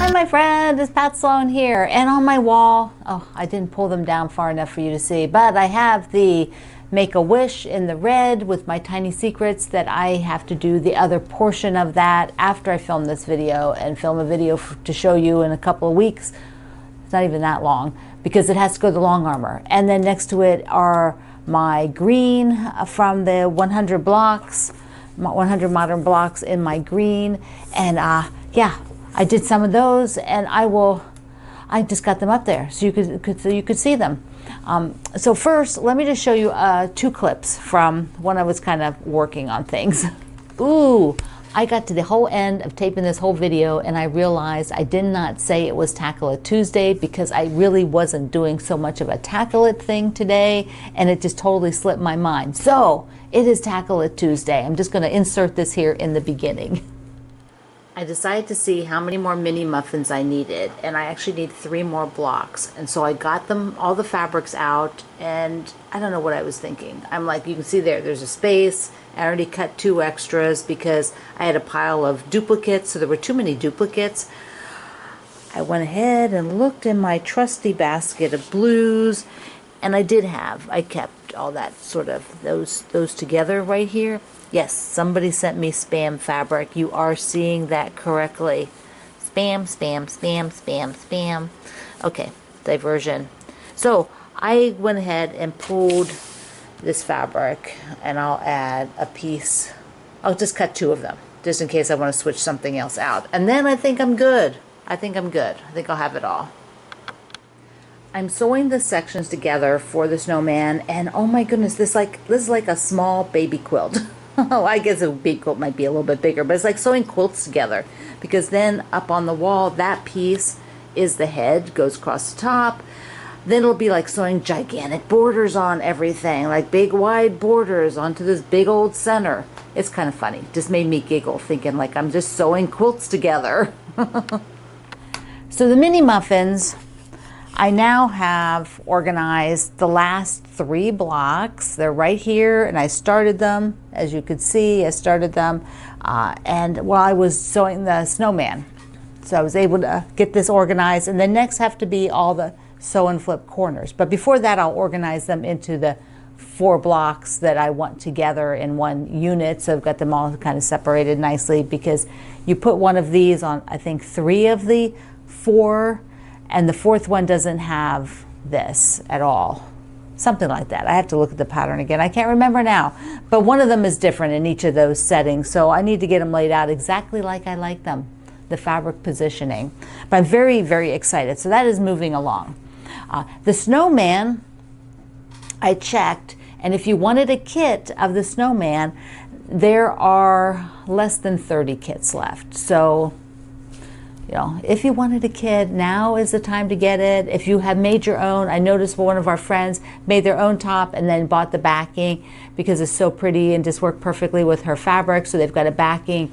Hi my friend, it's Pat Sloan here, and on my wall, oh, I didn't pull them down far enough for you to see, but I have the Make-A-Wish in the red with my tiny secrets that I have to do the other portion of that after I film this video and film a video to show you in a couple of weeks. It's not even that long because it has to go to the long armor. And then next to it are my green from the 100 blocks, 100 modern blocks in my green, and yeah, I did some of those, and I just got them up there so you could see them. So first, let me just show you 2 clips from when I was kind of working on things. Ooh, I got to the whole end of taping this whole video, and I realized I did not say it was Tackle It Tuesday because I really wasn't doing so much of a Tackle It thing today, and it just totally slipped my mind. So it is Tackle It Tuesday. I'm just going to insert this here in the beginning. I decided to see how many more mini muffins I needed, and I actually need 3 more blocks. And so I got them, all the fabrics out, and I don't know what I was thinking. I'm like, you can see there's a space. I already cut 2 extras because I had a pile of duplicates, so there were too many duplicates. I went ahead and looked in my trusty basket of blues, and I kept all that sort of, those together right here. Yes, somebody sent me spam fabric. You are seeing that correctly. Spam, spam, spam, spam, spam. Okay, diversion. So I went ahead and pulled this fabric, and I'll add a piece. I'll just cut 2 of them, just in case I want to switch something else out. And then I think I'm good. I think I'll have it all. I'm sewing the sections together for the snowman, and oh my goodness, this is like a small baby quilt. Oh, I guess a big quilt might be a little bit bigger, but it's like sewing quilts together, because then up on the wall, that piece is the head, goes across the top. Then it'll be like sewing gigantic borders on everything, like big wide borders onto this big old center. It's kind of funny. Just made me giggle thinking like I'm just sewing quilts together. So the mini muffins, I now have organized the last 3 blocks. They're right here, and I started them. As you could see, I started them and while I was sewing the snowman. So I was able to get this organized, and then next have to be all the sew and flip corners. But before that, I'll organize them into the 4 blocks that I want together in one unit. So I've got them all kind of separated nicely, because you put one of these on, I think, 3 of the 4, and the 4th one doesn't have this at all. Something like that. I have to look at the pattern again. I can't remember now. But one of them is different in each of those settings. So I need to get them laid out exactly like I like them, the fabric positioning. But I'm very, very excited. So that is moving along. The snowman, I checked. And if you wanted a kit of the snowman, there are less than 30 kits left. So, you know, if you wanted a kit, now is the time to get it. If you have made your own, I noticed one of our friends made their own top and then bought the backing because it's so pretty and just worked perfectly with her fabric. So they've got a backing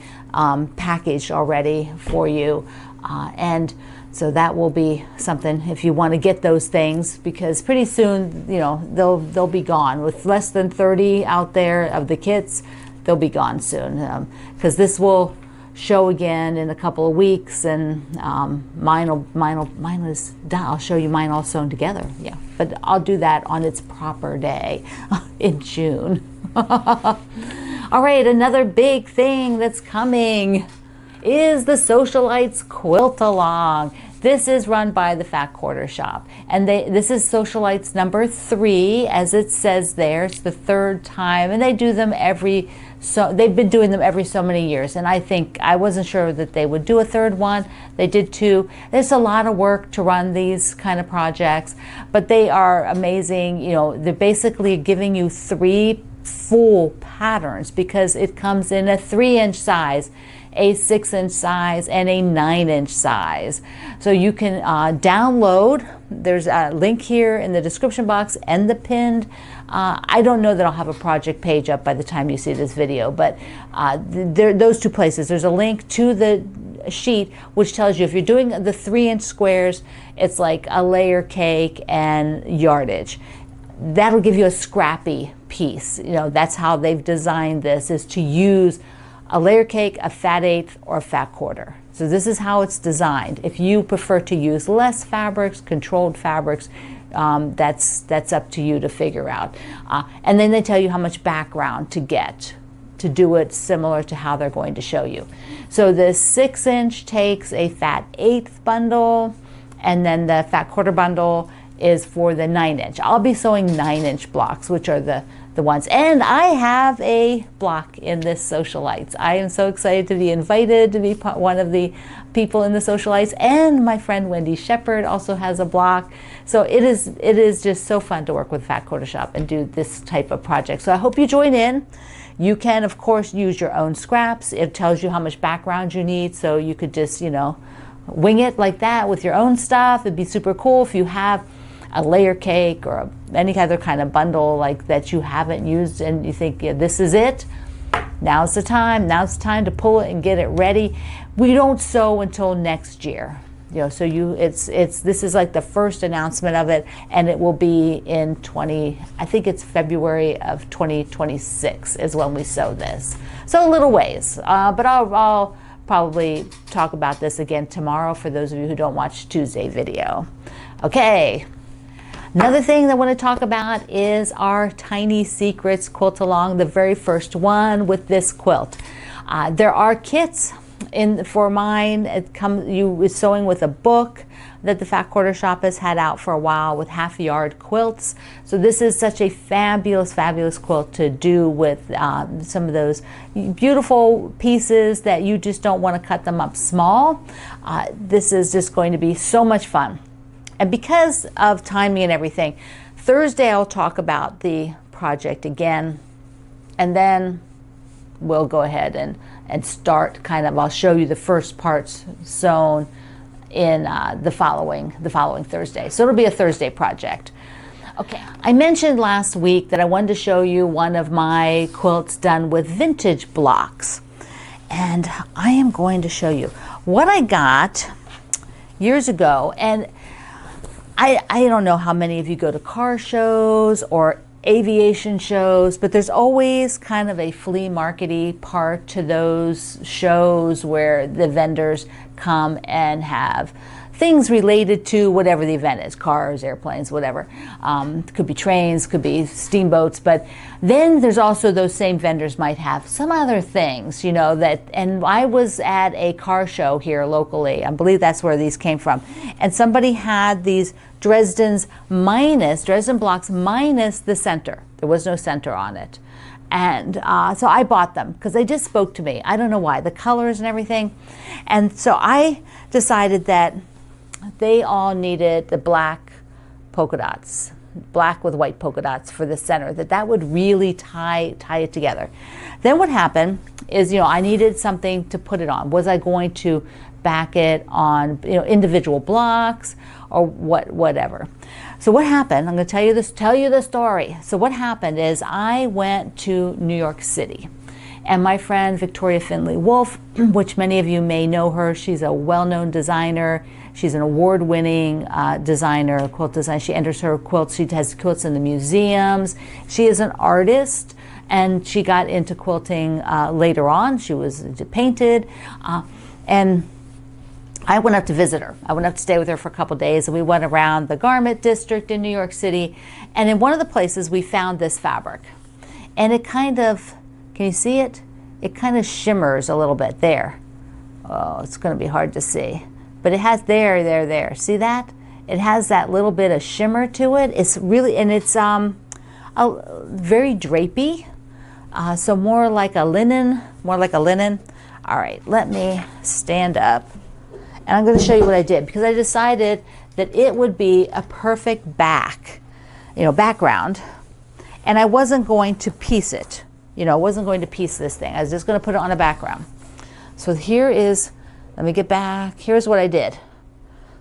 packaged already for you. And so that will be something if you want to get those things, because pretty soon, you know, they'll be gone. With less than 30 out there of the kits, they'll be gone soon. Because this will show again in a couple of weeks, and mine is done. I'll show you mine all sewn together. Yeah, but I'll do that on its proper day in June. All right, another big thing that's coming is the Socialites Quilt Along. This is run by the Fat Quarter Shop, and this is Socialites number 3, as it says there. It's the 3rd time, and they do them they've been doing them every so many years, and I wasn't sure that they would do a 3rd one. They did 2. There's a lot of work to run these kind of projects, but they are amazing. You know, they're basically giving you 3 full patterns, because it comes in a 3-inch size, a 6-inch size, and a 9-inch size. So you can download. There's a link here in the description box and the pinned. I don't know that I'll have a project page up by the time you see this video, but those 2 places. There's a link to the sheet which tells you if you're doing the 3-inch squares, it's like a layer cake and yardage. That'll give you a scrappy piece. You know, that's how they've designed this, is to use a layer cake, a fat eighth, or a fat quarter. So this is how it's designed. If you prefer to use less fabrics, controlled fabrics, that's up to you to figure out. And then they tell you how much background to get to do it similar to how they're going to show you. So the 6-inch takes a fat 1/8 bundle, and then the fat 1/4 bundle is for the 9-inch. I'll be sewing 9-inch blocks, which are the ones. And I have a block in this Socialites. I am so excited to be invited to be one of the people in the Socialites. And my friend Wendy Shepard also has a block. So it is just so fun to work with Fat Quarter Shop and do this type of project. So I hope you join in. You can, of course, use your own scraps. It tells you how much background you need, so you could just, wing it like that with your own stuff. It'd be super cool if you have a layer cake or any other kind of bundle like that you haven't used and you think, yeah, this is it. Now's the time. Now's the time to pull it and get it ready. We don't sew until next year. So this is like the first announcement of it, and it will be in I think it's February of 2026 is when we sew this. So a little ways, but I'll probably talk about this again tomorrow for those of you who don't watch Tuesday video. Okay. Another thing that I want to talk about is our Tiny Secrets quilt along, the very first one with this quilt. There are kits for mine. You sewing with a book that the Fat Quarter Shop has had out for a while with half-yard quilts. So this is such a fabulous, fabulous quilt to do with some of those beautiful pieces that you just don't want to cut them up small. This is just going to be so much fun. And because of timing and everything, Thursday I'll talk about the project again, and then we'll go ahead and start I'll show you the first parts sewn in the following Thursday. So it'll be a Thursday project. Okay, I mentioned last week that I wanted to show you one of my quilts done with vintage blocks. And I am going to show you what I got years ago. And I don't know how many of you go to car shows or aviation shows, but there's always kind of a flea market-y part to those shows where the vendors come and have things related to whatever the event is, cars, airplanes, whatever. Could be trains, could be steamboats, but then there's also those same vendors might have some other things, and I was at a car show here locally. I believe that's where these came from. And somebody had these Dresden blocks minus the center. There was no center on it. And so I bought them because they just spoke to me. I don't know why, the colors and everything. And so I decided that they all needed the black polka dots, black with white polka dots for the center, that would really tie it together. Then what happened is, I needed something to put it on. Was I going to back it on, individual blocks or whatever? So what happened, I'm going to tell you the story. So what happened is I went to New York City, and my friend Victoria Finley Wolf, which many of you may know her, she's a well-known designer. She's an award-winning designer, quilt designer. She enters her quilts. She has quilts in the museums. She is an artist, and she got into quilting later on. She was painted, and I went up to visit her. I went up to stay with her for a couple days, and we went around the garment district in New York City. And in one of the places, we found this fabric, and it kind of, can you see it? It kind of shimmers a little bit there. Oh, it's going to be hard to see. But it has there. See that? It has that little bit of shimmer to it. It's really, and it's very drapey. So more like a linen. All right, let me stand up. And I'm going to show you what I did, because I decided that it would be a perfect background. And I wasn't going to piece it. I wasn't going to piece this thing. I was just going to put it on a background. So here is, let me get back. Here's what I did.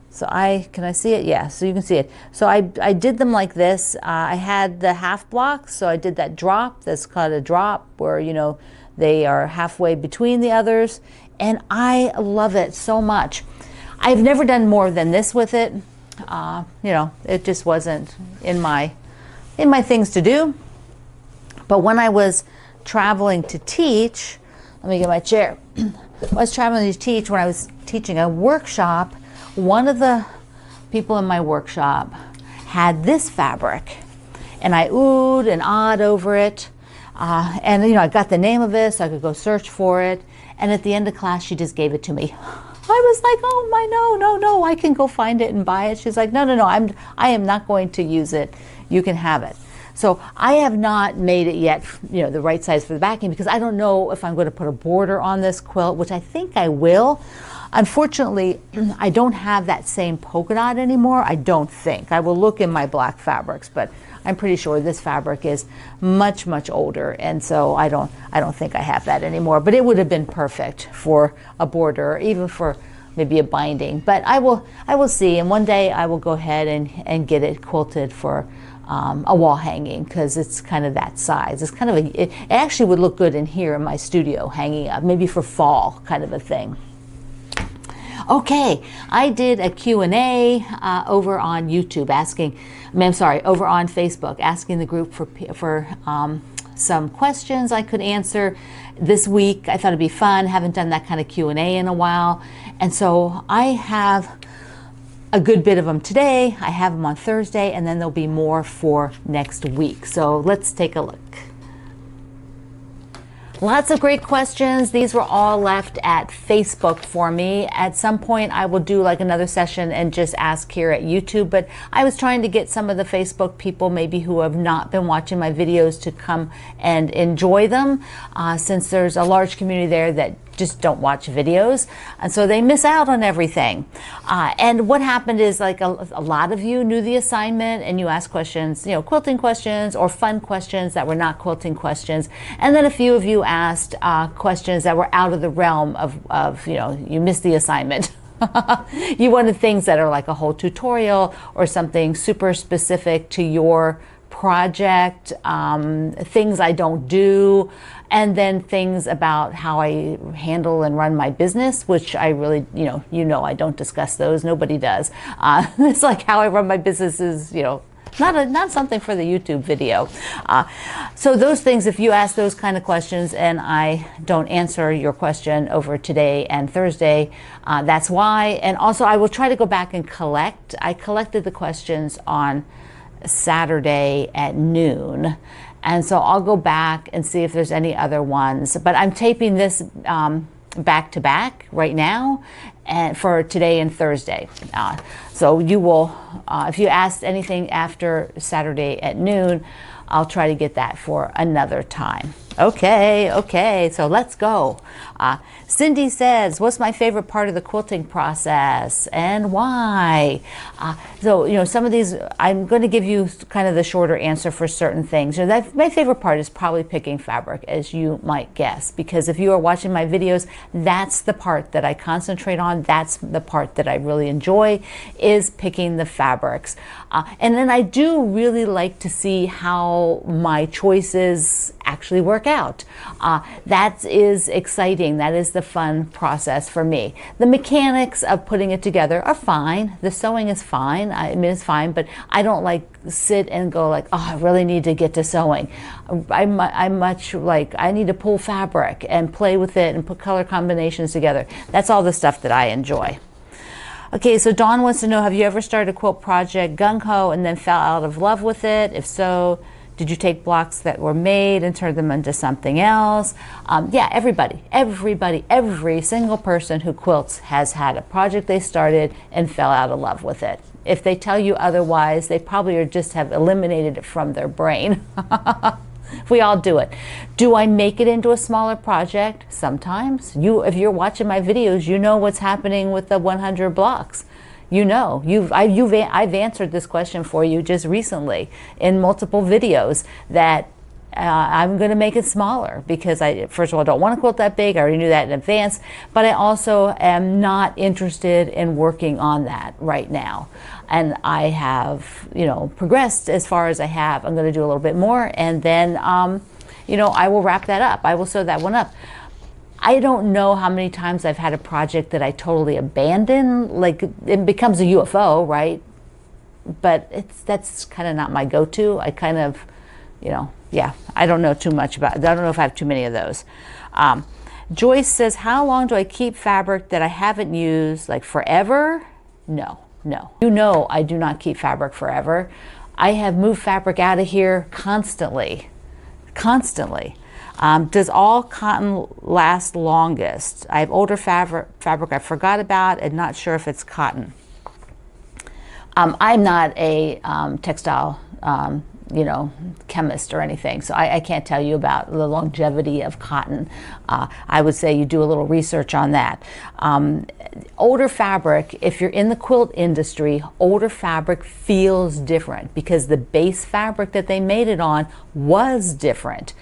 So can I see it? Yeah, so you can see it. So I did them like this. I had the half block, so I did that drop. That's called a drop, where, they are halfway between the others. And I love it so much. I've never done more than this with it. It just wasn't in my things to do. But when I was traveling to teach, let me get my chair. I was traveling to teach, when I was teaching a workshop, one of the people in my workshop had this fabric, and I oohed and awed over it. And I got the name of it so I could go search for it. And at the end of class, she just gave it to me. I was like, oh my, no, I can go find it and buy it. She's like, no, I am not going to use it. You can have it. So I have not made it yet, the right size for the backing, because I don't know if I'm going to put a border on this quilt, which I think I will. Unfortunately, I don't have that same polka dot anymore. I don't think. I will look in my black fabrics, but I'm pretty sure this fabric is much, much older, and so I don't think I have that anymore. But it would have been perfect for a border, or even for maybe a binding. But I will see, and one day I will go ahead and get it quilted for a wall hanging, because it's kind of that size. It's kind of it actually would look good in here in my studio, hanging up, maybe for fall kind of a thing. Okay, I did a Q&A over on YouTube over on Facebook, asking the group for some questions I could answer this week. I thought it'd be fun. Haven't done that kind of Q&A in a while. And so I have a good bit of them today. I have them on Thursday, and then there'll be more for next week. So let's take a look. Lots of great questions. These were all left at Facebook for me. At some point I will do like another session and just ask here at YouTube, but I was trying to get some of the Facebook people maybe who have not been watching my videos to come and enjoy them, since there's a large community there that just don't watch videos, and so they miss out on everything. And what happened is, like, a lot of you knew the assignment and you asked questions, quilting questions or fun questions that were not quilting questions, and then a few of you asked questions that were out of the realm of you missed the assignment. You wanted things that are like a whole tutorial or something super specific to your project, things I don't do, and then things about how I handle and run my business, which I really, I don't discuss those. Nobody does. It's like how I run my business is, not something for the YouTube video. So those things, if you ask those kind of questions and I don't answer your question over today and Thursday, that's why. And also I will try to go back and collect. I collected the questions on Saturday at noon, and so I'll go back and see if there's any other ones, but I'm taping this back to back right now, and for today and Thursday. So you will, if you asked anything after Saturday at noon, I'll try to get that for another time. Okay, so let's go. Cindy says, what's my favorite part of the quilting process and why? So, some of these, I'm going to give you kind of the shorter answer for certain things. My favorite part is probably picking fabric, as you might guess, because if you are watching my videos, that's the part that I concentrate on. That's the part that I really enjoy, is picking the fabrics. And then I do really like to see how my choices actually work out. That is exciting. That is the fun process for me. The mechanics of putting it together are fine. The sewing is fine. It's fine, but I don't like sit and go like, oh, I really need to get to sewing. I'm much like, I need to pull fabric and play with it and put color combinations together. That's all the stuff that I enjoy. Okay, so Dawn wants to know, have you ever started a quilt project gung-ho and then fell out of love with it? If so, did you take blocks that were made and turn them into something else? Yeah, every single person who quilts has had a project they started and fell out of love with it. If they tell you otherwise, they probably just have eliminated it from their brain. We all do it. Do I make it into a smaller project? Sometimes. If you're watching my videos, you know what's happening with the 100 blocks. I've answered this question for you just recently in multiple videos, that I'm going to make it smaller because first of all, I don't want to quilt that big. I already knew that in advance, but I also am not interested in working on that right now. And I have, progressed as far as I have. I'm going to do a little bit more, and then, I will wrap that up. I will sew that one up. I don't know how many times I've had a project that I totally abandon, like it becomes a UFO, right? But that's kind of not my go-to. I kind of, I don't know too much about it. I don't know if I have too many of those. Joyce says, how long do I keep fabric that I haven't used, like forever? No, no. You know I do not keep fabric forever. I have moved fabric out of here constantly, constantly. Does all cotton last longest? I have older fabric I forgot about and not sure if it's cotton. I'm not a textile chemist or anything, so I can't tell you about the longevity of cotton. I would say you do a little research on that. Older fabric, if you're in the quilt industry, older fabric feels different because the base fabric that they made it on was different.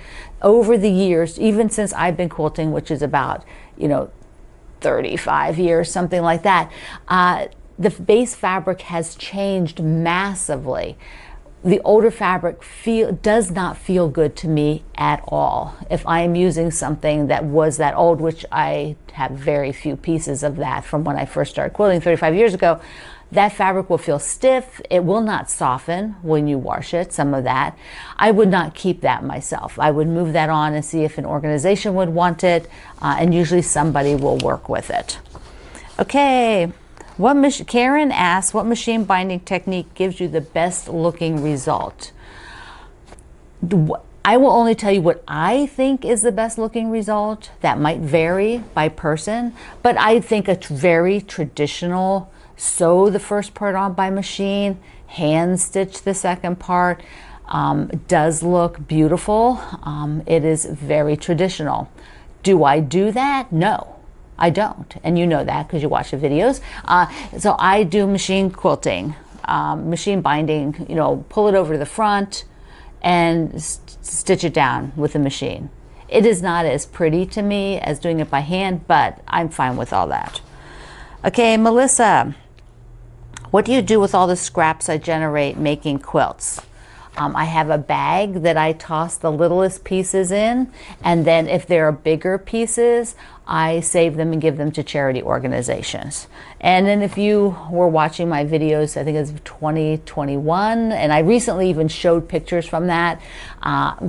Over the years, even since I've been quilting, which is about 35 years, something like that, the base fabric has changed massively. The older fabric does not feel good to me at all. If I am using something that was that old, which I have very few pieces of that from when I first started quilting 35 years ago, that fabric will feel stiff. It will not soften when you wash it, some of that. I would not keep that myself. I would move that on and see if an organization would want it, and usually somebody will work with it. Okay. Karen asks, what machine binding technique gives you the best looking result? I will only tell you what I think is the best looking result. That might vary by person, but I think a very traditional sew the first part on by machine, hand stitch the second part, does look beautiful. It is very traditional. Do I do that? No. I don't, and you know that because you watch the videos. So I do machine quilting, machine binding, pull it over to the front and stitch it down with the machine. It is not as pretty to me as doing it by hand, but I'm fine with all that. Okay, Melissa, what do you do with all the scraps I generate making quilts? I have a bag that I toss the littlest pieces in, and then if there are bigger pieces, I save them and give them to charity organizations. And then if you were watching my videos, I think it's 2021, and I recently even showed pictures from that.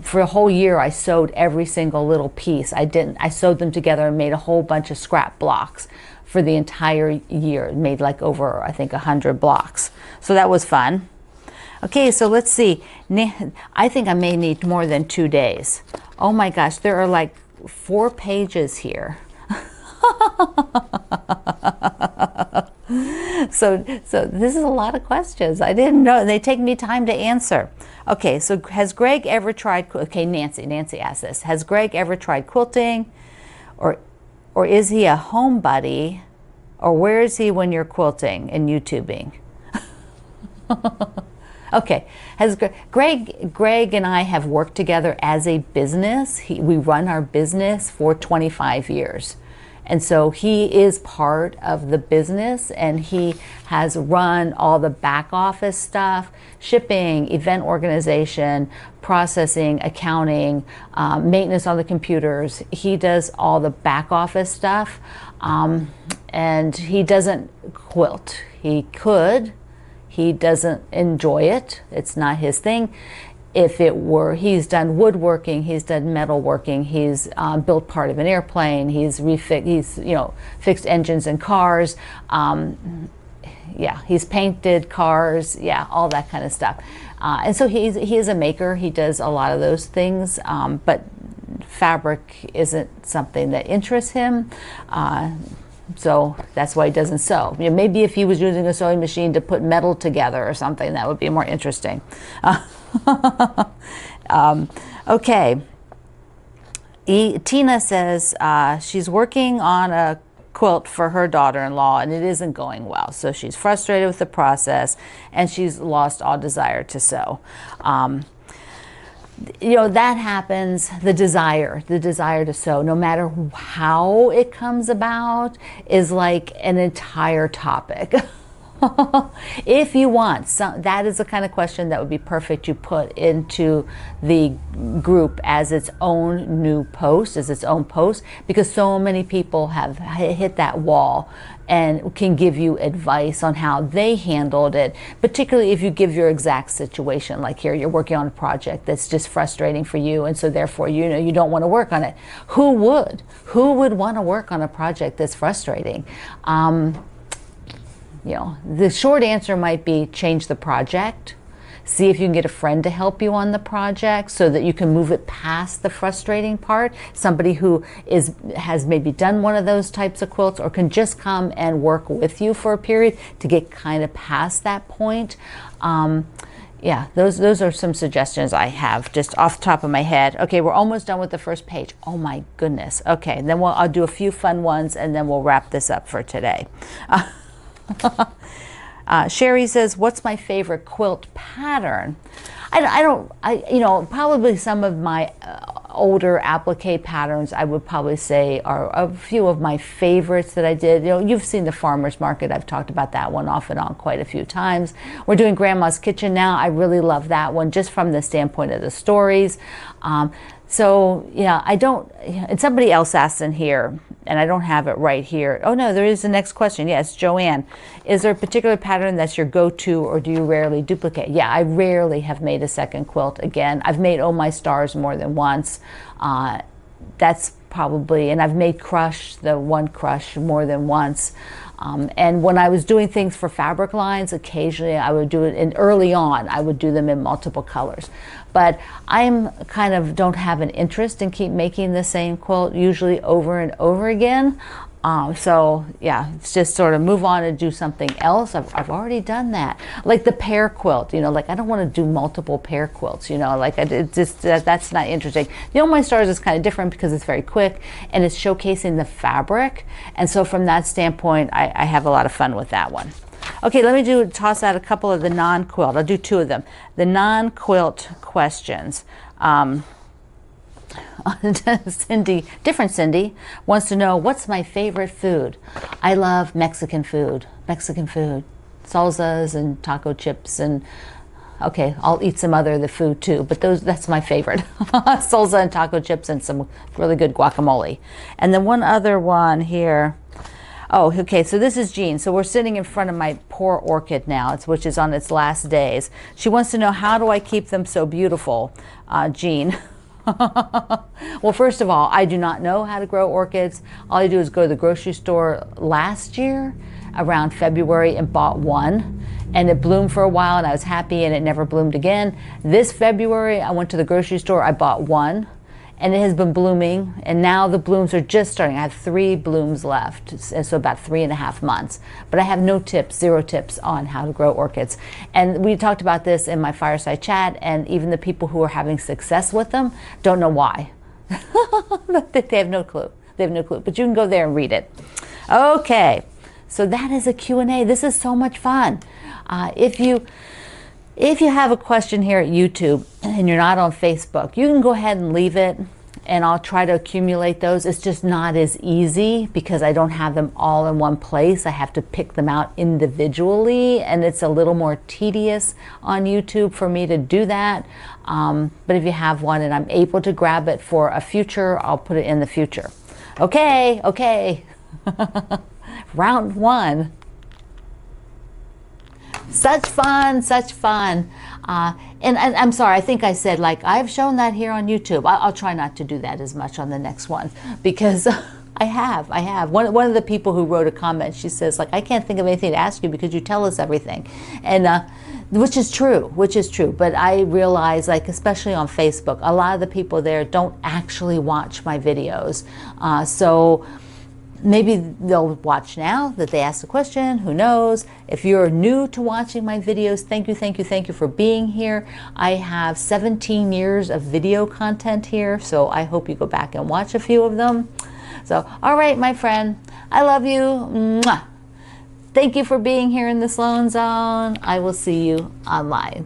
For a whole year, I sewed every single little piece. I sewed them together and made a whole bunch of scrap blocks for the entire year. It made like over, I think, 100 blocks. So that was fun. Okay, so let's see. I think I may need more than 2 days. Oh my gosh, there are like 4 pages here. So this is a lot of questions. I didn't know. They take me time to answer. Okay, so has Greg ever tried, okay, Nancy asked this. Has Greg ever tried quilting? Or is he a home buddy? Or where is he when you're quilting and YouTubing? Okay, Greg and I have worked together as a business. We run our business for 25 years. And so he is part of the business, and he has run all the back office stuff, shipping, event organization, processing, accounting, maintenance on the computers. He does all the back office stuff, and he doesn't quilt. He could. He doesn't enjoy it. It's not his thing. If it were, he's done woodworking, he's done metalworking, he's built part of an airplane, he's fixed engines in cars. Yeah, he's painted cars. Yeah, all that kind of stuff. And so he is a maker. He does a lot of those things, but fabric isn't something that interests him. So that's why he doesn't sew. Maybe if he was using a sewing machine to put metal together or something, that would be more interesting. Okay. Tina says she's working on a quilt for her daughter-in-law, and it isn't going well. So she's frustrated with the process, and she's lost all desire to sew. That happens. The desire to sew, no matter how it comes about, is like an entire topic. If you want, that is the kind of question that would be perfect to put into the group as its own new post, as its own post, because so many people have hit that wall and can give you advice on how they handled it, particularly if you give your exact situation. Like here, you're working on a project that's just frustrating for you, and so therefore you don't want to work on it. Who would want to work on a project that's frustrating? The short answer might be change the project. See if you can get a friend to help you on the project so that you can move it past the frustrating part. Somebody who has maybe done one of those types of quilts, or can just come and work with you for a period to get kind of past that point. Yeah, those are some suggestions I have just off the top of my head. Okay, we're almost done with the first page. Oh my goodness. Okay, and then I'll do a few fun ones, and then we'll wrap this up for today. Sherry says, what's my favorite quilt pattern? Probably some of my older applique patterns, I would probably say, are a few of my favorites that I did. You've seen the farmer's market. I've talked about that one off and on quite a few times. We're doing Grandma's Kitchen now. I really love that one just from the standpoint of the stories. So yeah, and somebody else asked in here, and I don't have it right here. Oh no, there is the next question. Yes, Joanne. Is there a particular pattern that's your go-to, or do you rarely duplicate? Yeah, I rarely have made a second quilt again. I've made Oh My Stars more than once. That's probably, and I've made Crush, the one Crush, more than once. And when I was doing things for fabric lines, occasionally I would do it, and early on I would do them in multiple colors. But I'm don't have an interest in keep making the same quilt usually over and over again. So yeah, it's just sort of move on and do something else. I've already done that. Like the pear quilt, like I don't want to do multiple pear quilts, that's not interesting. My Stars is kind of different because it's very quick and it's showcasing the fabric. And so from that standpoint, I have a lot of fun with that one. Okay, let me toss out a couple of the non-quilt. I'll do two of them. The non-quilt questions. Different Cindy wants to know, what's my favorite food? I love Mexican food. Salsas and taco chips, and okay, I'll eat some other the food too, but that's my favorite. Salsa and taco chips and some really good guacamole. And then one other one here. Oh, okay, so this is Jean. So we're sitting in front of my poor orchid now, which is on its last days. She wants to know, how do I keep them so beautiful, Jean? Well, first of all, I do not know how to grow orchids. All I do is go to the grocery store last year around February and bought one, and it bloomed for a while and I was happy, and it never bloomed again. This February I went to the grocery store, I bought one, and it has been blooming, and now the blooms are just starting. I have 3 blooms left, and so about 3.5 months. But I have no tips, 0 tips on how to grow orchids. And we talked about this in my fireside chat, and even the people who are having success with them don't know why. They have no clue. They have no clue. But you can go there and read it. Okay, so that is a Q&A. This is so much fun. If you have a question here at YouTube and you're not on Facebook, you can go ahead and leave it, and I'll try to accumulate those. It's just not as easy because I don't have them all in one place. I have to pick them out individually, and it's a little more tedious on YouTube for me to do that. But if you have one and I'm able to grab it for a future, I'll put it in the future. Okay. Round 1. Such fun. And I'm sorry, I think I said, I've shown that here on YouTube. I'll try not to do that as much on the next one, because I have. One of the people who wrote a comment, she says, I can't think of anything to ask you because you tell us everything. And which is true. But I realize, especially on Facebook, a lot of the people there don't actually watch my videos. So maybe they'll watch now that they asked the question, who knows. If you're new to watching my videos, thank you for being here. I have 17 years of video content here, so I hope you go back and watch a few of them. So, all right, my friend, I love you. Mwah. Thank you for being here in the Sloan Zone. I will see you online.